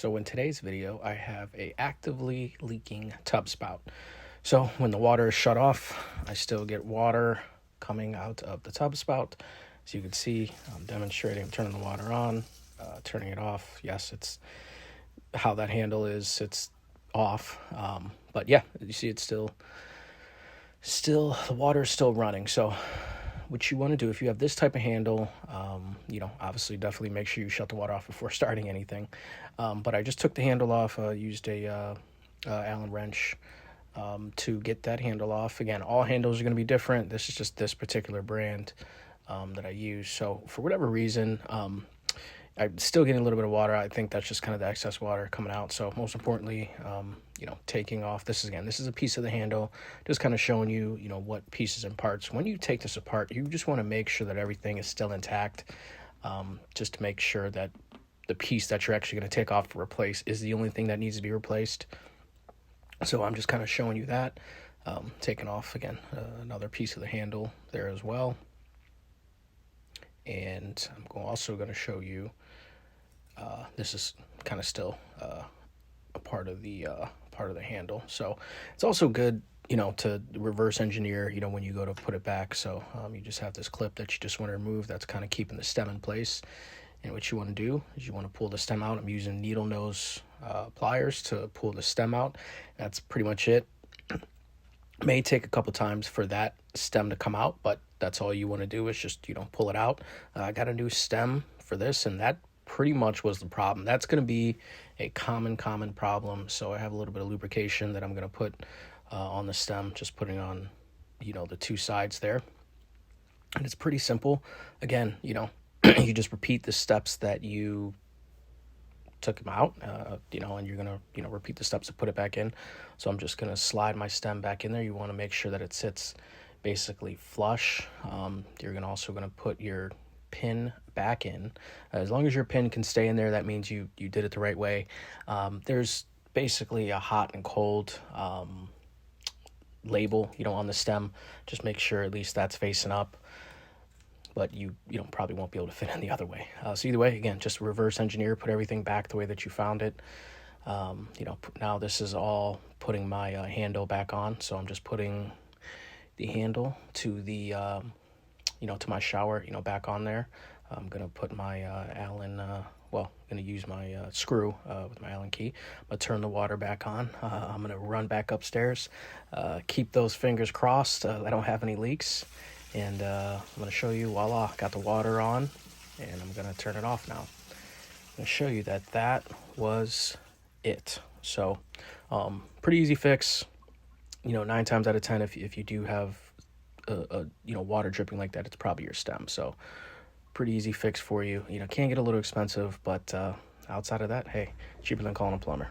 So in today's video, I have a actively leaking tub spout. So when the water is shut off, I still get water coming out of the tub spout. As you can see, I'm demonstrating turning the water on, turning it off. Yes, it's how that handle is. It's off. But yeah, you see it's still the water is still running. So what you want to do if you have this type of handle, obviously definitely make sure you shut the water off before starting anything. But I just took the handle off, used a Allen wrench to get that handle off. Again, all handles are going to be different. This is just this particular brand that I use. So for whatever reason, I'm still getting a little bit of water. I think that's just kind of the excess water coming out. So most importantly, taking off, this is a piece of the handle, just kind of showing you, what pieces and parts. When you take this apart, you just want to make sure that everything is still intact, just to make sure that the piece that you're actually going to take off to replace is the only thing that needs to be replaced. So I'm just kind of showing you that, taking off, again, another piece of the handle there as well. And I'm also going to show you, this is kind of still a part of the handle. So it's also good, to reverse engineer, when you go to put it back. So you just have this clip that you just want to remove that's kind of keeping the stem in place. And what you want to do is you want to pull the stem out. I'm using needle nose pliers to pull the stem out. That's pretty much it. May take a couple times for that stem to come out, but that's all you want to do is just, pull it out. I got a new stem for this, and that pretty much was the problem. That's going to be a common problem. So I have a little bit of lubrication that I'm going to put on the stem, just putting on, the two sides there. And it's pretty simple. Again, you just repeat the steps that you took them out, and you're going to, repeat the steps to put it back in. So I'm just going to slide my stem back in there. You want to make sure that it sits basically flush. You're also going to put your pin back in. As long as your pin can stay in there, that means you did it the right way. There's basically a hot and cold label, on the stem. Just make sure at least that's facing up, but you probably won't be able to fit in the other way. So either way, again, just reverse engineer, put everything back the way that you found it. Now this is all putting my handle back on. So I'm just putting the handle to the to my shower, back on there. I'm gonna put my Allen, gonna use my screw with my Allen key. I'm gonna turn the water back on. I'm gonna run back upstairs, keep those fingers crossed. I don't have any leaks, and I'm gonna show you, voila, got the water on, and I'm gonna turn it off now. I'm gonna show you that was it. So pretty easy fix. 9 times out of 10, if you do have water dripping like that, it's probably your stem. So pretty easy fix for you. Can get a little expensive, but outside of that, hey, cheaper than calling a plumber.